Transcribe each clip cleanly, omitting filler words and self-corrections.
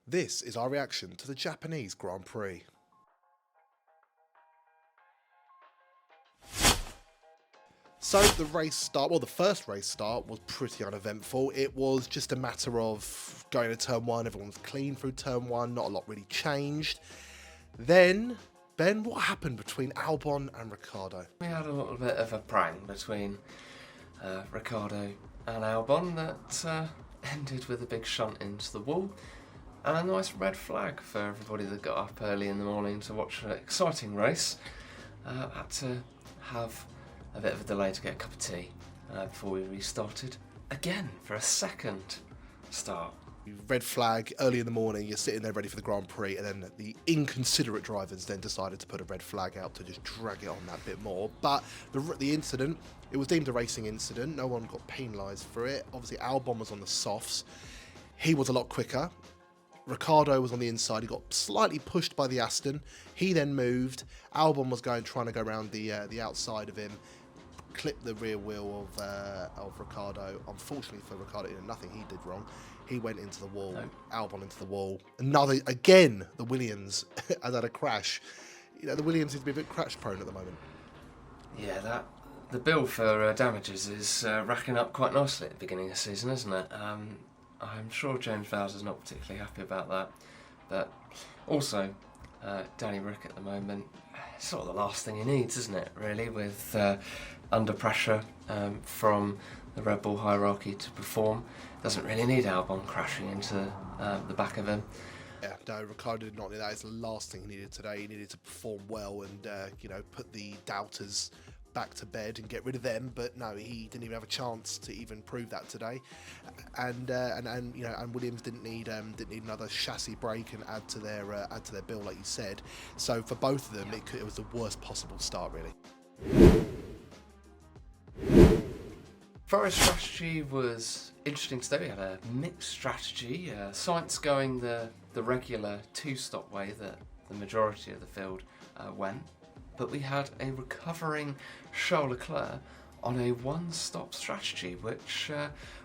This is our reaction to the Japanese Grand Prix. So the first race start was pretty uneventful. It was just a matter of going to turn one, everyone was clean through turn one, not a lot really changed. Then, Ben, what happened between Albon and Ricciardo? We had a little bit of a prank between Ricciardo and Albon that ended with a big shunt into the wall and a nice red flag for everybody that got up early in the morning to watch an exciting race. Had to have a bit of a delay to get a cup of tea before we restarted again for a second start. Red flag early in the morning, you're sitting there ready for the Grand Prix, and then the inconsiderate drivers then decided to put a red flag out to just drag it on that bit more. But the incident, it was deemed a racing incident, no one got penalised for it. Obviously Albon was on the softs, he was a lot quicker. Ricciardo was on the inside, he got slightly pushed by the Aston, he then moved, Albon was trying to go around the outside of him, clipped the rear wheel of Ricciardo. Unfortunately for Ricciardo, nothing he did wrong. He went into the wall, no. Albon into the wall. Again, the Williams has had a crash. The Williams seems to be a bit crash prone at the moment. Yeah, the bill for damages is racking up quite nicely at the beginning of the season, isn't it? I'm sure James Vowles is not particularly happy about that. But also, Danny Rick at the moment, it's sort of the last thing he needs, isn't it, really, with under pressure from the Red Bull hierarchy to perform. Doesn't really need Albon crashing into the back of him. Yeah, no, Ricciardo did not need that. It's the last thing he needed today. He needed to perform well and put the doubters back to bed and get rid of them. But no, he didn't even have a chance to even prove that today. And Williams didn't need another chassis break and add to their bill, like you said. So for both of them, it was the worst possible start, really. Ferrari's strategy was interesting today. We had a mixed strategy. Sainz going the regular two-stop way that the majority of the field went, but we had a recovering Charles Leclerc on a one-stop strategy, which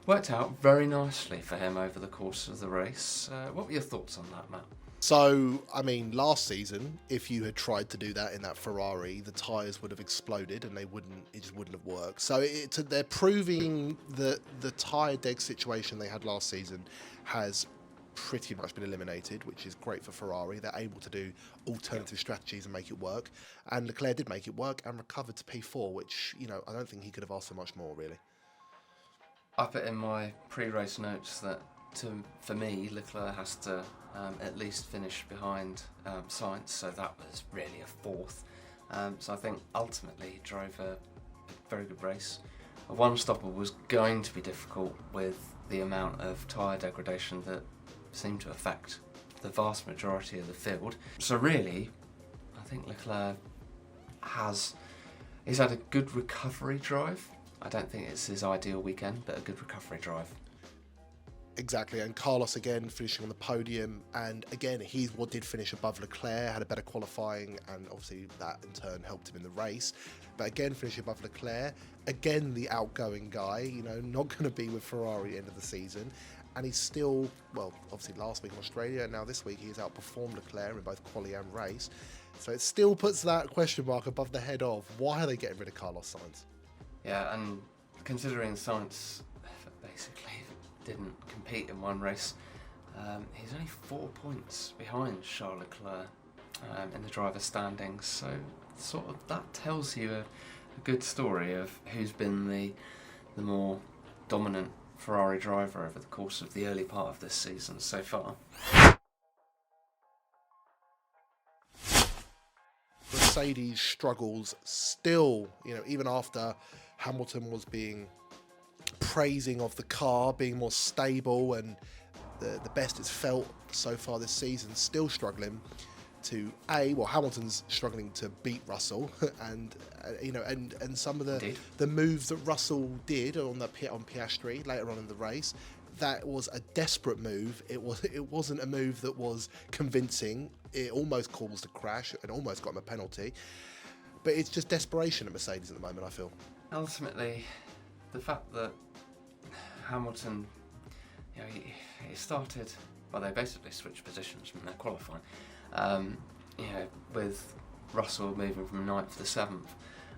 worked out very nicely for him over the course of the race. What were your thoughts on that, Matt? So, last season, if you had tried to do that in that Ferrari, the tyres would have exploded and it just wouldn't have worked. So they're proving that the tyre deg situation they had last season has pretty much been eliminated, which is great for Ferrari. They're able to do alternative strategies and make it work. And Leclerc did make it work and recovered to P4, which, I don't think he could have asked for much more, really. I put in my pre-race notes that for me, Leclerc has to at least finish behind Sainz, so that was really a fourth. So I think ultimately he drove a very good race. A one-stopper was going to be difficult with the amount of tyre degradation that seemed to affect the vast majority of the field. So really, I think Leclerc he's had a good recovery drive. I don't think it's his ideal weekend, but a good recovery drive. Exactly, and Carlos again finishing on the podium, and again he did finish above Leclerc, had a better qualifying, and obviously that in turn helped him in the race. But again finishing above Leclerc, again the outgoing guy, not going to be with Ferrari at the end of the season, and he's still, obviously last week in Australia, and now this week he's outperformed Leclerc in both quali and race. So it still puts that question mark above the head of why are they getting rid of Carlos Sainz? Yeah, and considering Sainz basically didn't compete in one race, he's only 4 points behind Charles Leclerc in the driver's standings, so sort of that tells you a good story of who's been the more dominant Ferrari driver over the course of the early part of this season so far. Mercedes struggles still, even after Hamilton was praising of the car being more stable and the best it's felt so far this season, still struggling to Hamilton's struggling to beat Russell and some of the moves that Russell did on Piastri later on in the race, that was a desperate move. It wasn't a move that was convincing. It almost caused a crash and almost got him a penalty, but it's just desperation at Mercedes at the moment, I feel. Ultimately, the fact that Hamilton, he started well, they basically switched positions from their qualifying. With Russell moving from 9th to 7th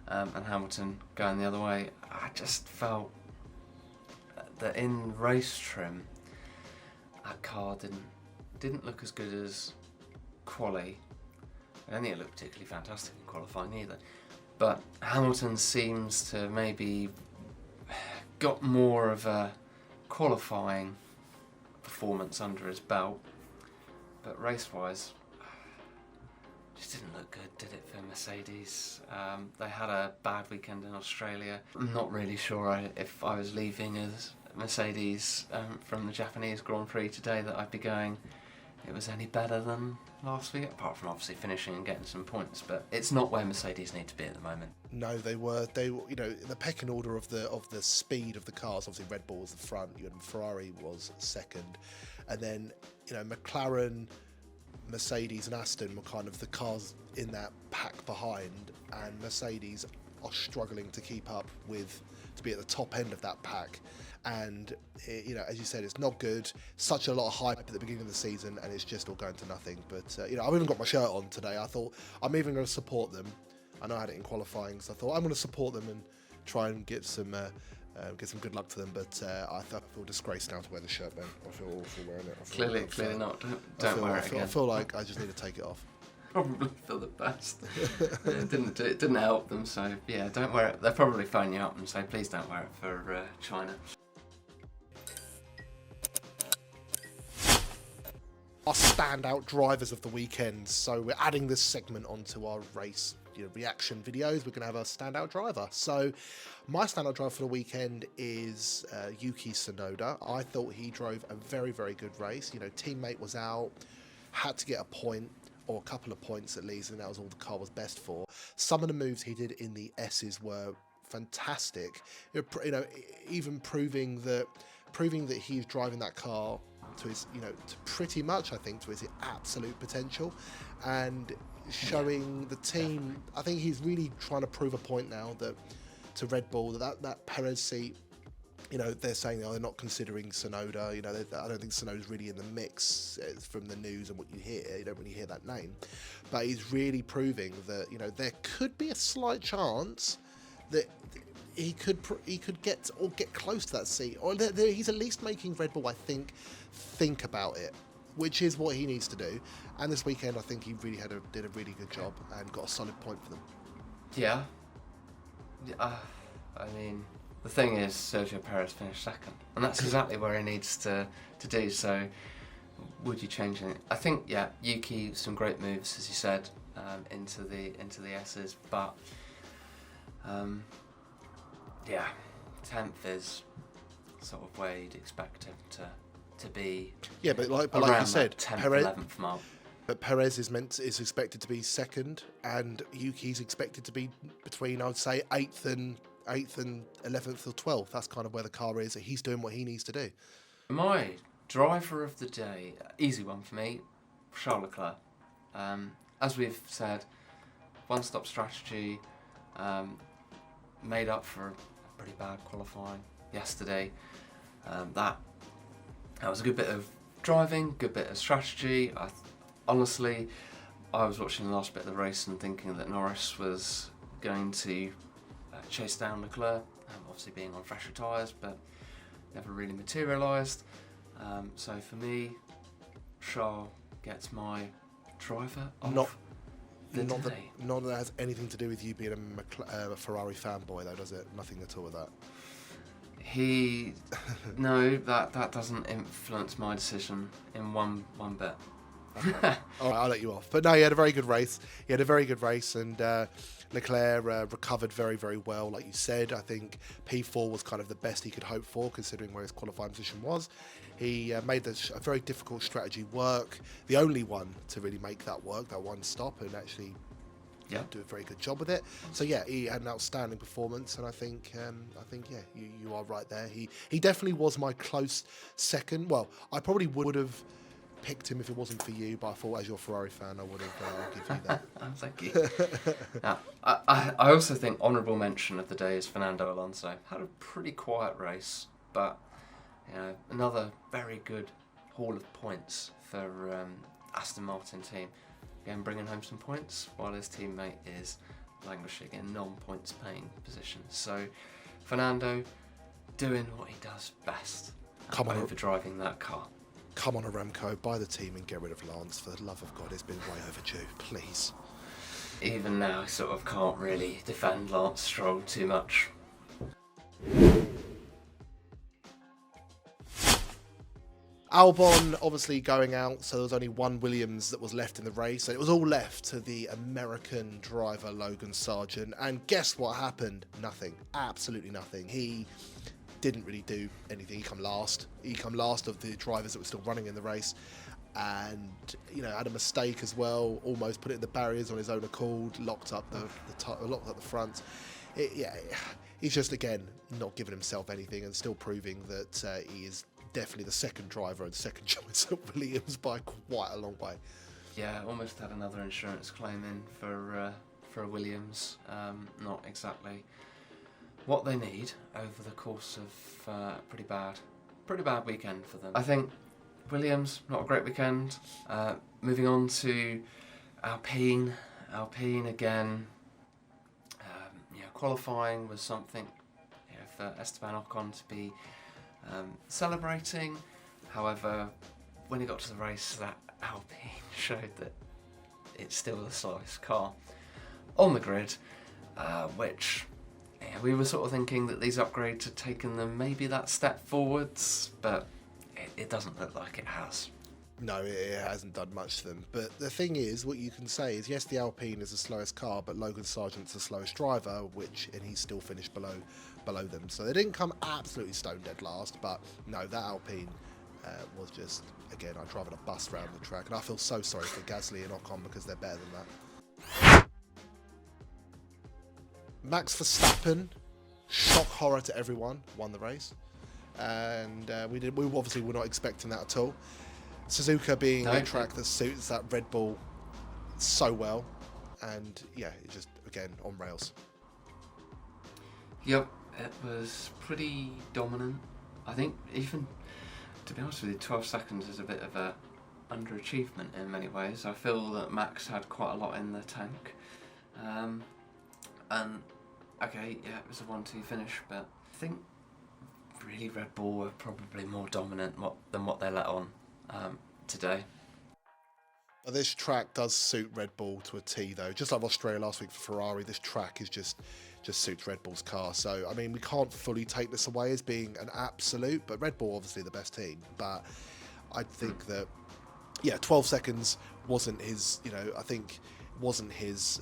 and Hamilton going the other way, I just felt that in race trim, that car didn't look as good as quali. I don't think it looked particularly fantastic in qualifying either. But Hamilton seems to maybe got more of a qualifying performance under his belt, but race-wise, just didn't look good, did it, for Mercedes? They had a bad weekend in Australia. I'm not really sure if I was leaving as Mercedes from the Japanese Grand Prix today that I'd be going, it was any better than last week, apart from obviously finishing and getting some points. But it's not where Mercedes need to be at the moment. No, they were, the pecking order of the speed of the cars. Obviously, Red Bull was the front, and Ferrari was second, and then McLaren, Mercedes, and Aston were kind of the cars in that pack behind, and Mercedes are struggling to keep up to be at the top end of that pack. And as you said, it's not good. Such a lot of hype at the beginning of the season, and it's just all going to nothing. But I've even got my shirt on today. I thought I'm even going to support them. I know I had it in qualifying, so I thought I'm going to support them and try and get some good luck to them. But I feel disgraced now to wear the shirt. Then I feel awful wearing it. Clearly not. Don't wear it again. I feel like I just need to take it off. Probably for the best. It didn't help them. So yeah, don't wear it. They'll probably phone you up and say, please don't wear it for China. Our standout drivers of the weekend. So we're adding this segment onto our race reaction videos. We're going to have a standout driver. So my standout driver for the weekend is Yuki Tsunoda. I thought he drove a very, very good race. Teammate was out, had to get a point or a couple of points at least, and that was all the car was best for. Some of the moves he did in the S's were fantastic. Even proving that he's driving that car to his, to pretty much, I think, to his absolute potential, and showing the team. I think he's really trying to prove a point now to Red Bull that Perez seat. They're saying they're not considering Tsunoda. I don't think Tsunoda's really in the mix from the news and what you hear. You don't really hear that name, but he's really proving that there could be a slight chance that he could get close to that seat, or he's at least making Red Bull, I think about it, which is what he needs to do. And this weekend, I think he really did a really good job and got a solid point for them. Yeah. I mean, the thing is, Sergio Perez finished second, and that's exactly where he needs to do. So, would you change anything? I think, Yuki, some great moves, as you said, into the S's, but 10th is sort of where you'd expect him to be. Yeah, but like you said, 10th, 11th mark. But Perez is expected to be second, and Yuki's expected to be between, I would say, 8th and 11th or 12th. That's kind of where the car is. He's doing what he needs to do. My driver of the day, easy one for me, Charles Leclerc. As we've said, one-stop strategy, made up for a pretty bad qualifying yesterday. That was a good bit of driving, good bit of strategy. Honestly, I was watching the last bit of the race and thinking that Norris was going to chase down Leclerc, obviously being on fresher tyres, but never really materialised. So for me, Charles gets my driver of the day. Not that has anything to do with you being a Ferrari fanboy, though, does it? Nothing at all with that. No, that doesn't influence my decision in one bit. Okay. All right, I'll let you off. But no, he had a very good race. And Leclerc recovered very, very well. Like you said, I think P4 was kind of the best he could hope for, considering where his qualifying position was. He made a very difficult strategy work, the only one to really make that work, that one stop, and actually do a very good job with it. So he had an outstanding performance, and I think you are right there. He definitely was my close second. Well, I probably would have picked him if it wasn't for you, but I thought as your Ferrari fan I would have give you that. Thank you. I also think honourable mention of the day is Fernando Alonso. Had a pretty quiet race, but another very good haul of points for Aston Martin team. Again, bringing home some points while his teammate is languishing in non-points paying positions. So Fernando doing what he does best, overdriving that car. Come on, Aramco, buy the team and get rid of Lance. For the love of God, it's been way overdue, please. Even now, I sort of can't really defend Lance Stroll too much. Albon obviously going out, so there was only one Williams that was left in the race. So it was all left to the American driver Logan Sargent. And guess what happened? Nothing. Absolutely nothing. He didn't really do anything. He come last. He come last of the drivers that were still running in the race. And, you know, had a mistake as well. Almost put it in the barriers on his own accord. Locked up the front. He's just, again, not giving himself anything and still proving that he is definitely the second driver and second choice at Williams by quite a long way. Yeah, almost had another insurance claim in for Williams. Not exactly what they need over the course of a pretty bad weekend for them. I think Williams, not a great weekend. Moving on to Alpine. Alpine again. Qualifying was something for Esteban Ocon to be celebrating. However, when he got to the race, that Alpine showed that it's still the slowest car on the grid, which we were sort of thinking that these upgrades had taken them maybe that step forwards, but it doesn't look like it has. No, it hasn't done much to them. But the thing is, what you can say is, yes, the Alpine is the slowest car, but Logan Sargent's the slowest driver, and he's still finished below them. So they didn't come absolutely stone dead last, but no, that Alpine was just, again, I'd drive a bus around the track, and I feel so sorry for Gasly and Ocon because they're better than that. Max Verstappen, shock horror to everyone, won the race, and we obviously were not expecting that at all. Suzuka being a track that suits that Red Bull so well, and it just, again, on rails. Yep, it was pretty dominant. I think even, to be honest with you, 12 seconds is a bit of a underachievement in many ways. I feel that Max had quite a lot in the tank. And, okay, it was a 1-2 finish, but I think really Red Bull were probably more dominant than what they let on today. But this track does suit Red Bull to a T, though. Just like Australia last week for Ferrari, this track is just suits Red Bull's car. So, I mean, we can't fully take this away as being an absolute, but Red Bull obviously the best team. But I think that, 12 seconds wasn't his, I think wasn't his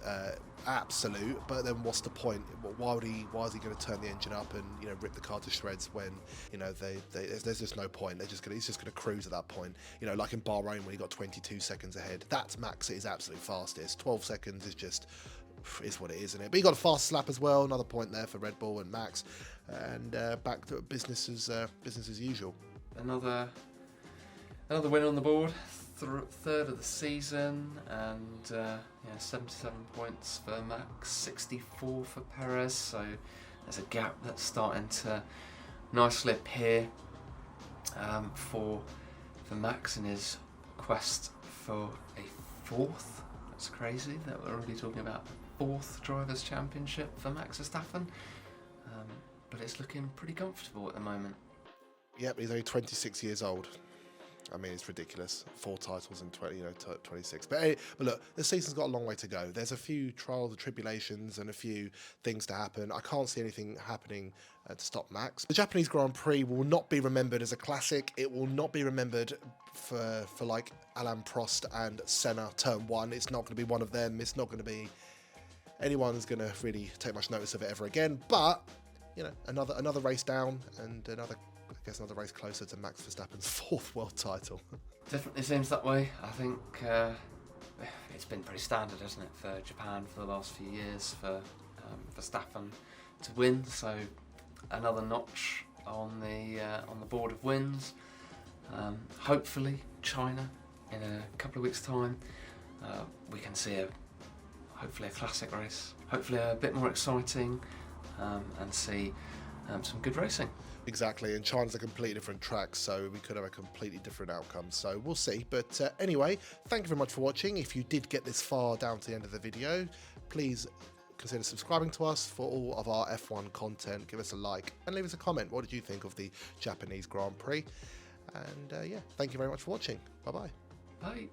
absolute, but then what's the point? Why is he going to turn the engine up and rip the car to shreds when there's just no point. He's just going to cruise at that point. Like in Bahrain when he got 22 seconds ahead. That's Max at his absolute fastest. 12 seconds is what it is, isn't it? But he got a fast lap as well. Another point there for Red Bull and Max, and back to business as usual. Another win on the board. Third of the season, and 77 points for Max, 64 for Perez, so there's a gap that's starting to nicely appear for Max in his quest for a fourth. That's crazy that we're already talking about the fourth Drivers' Championship for Max Verstappen, but it's looking pretty comfortable at the moment. Yep, he's only 26 years old. I mean, it's ridiculous. 4 titles in 26. But look, the season's got a long way to go. There's a few trials and tribulations and a few things to happen. I can't see anything happening to stop Max. The Japanese Grand Prix will not be remembered as a classic. It will not be remembered for like Alain Prost and Senna Turn 1. It's not going to be one of them. It's not going to be anyone's going to really take much notice of it ever again. But, another race down and another race closer to Max Verstappen's 4th world title. Definitely seems that way. I think it's been pretty standard, hasn't it, for Japan for the last few years for Verstappen to win. So another notch on the board of wins. Hopefully China in a couple of weeks' time we can see hopefully a classic race. Hopefully a bit more exciting and see some good racing. Exactly, and China's a completely different track, so we could have a completely different outcome. So we'll see. But anyway, thank you very much for watching. If you did get this far down to the end of the video, please consider subscribing to us for all of our F1 content. Give us a like and leave us a comment. What did you think of the Japanese Grand Prix? And yeah, thank you very much for watching. Bye-bye. Bye.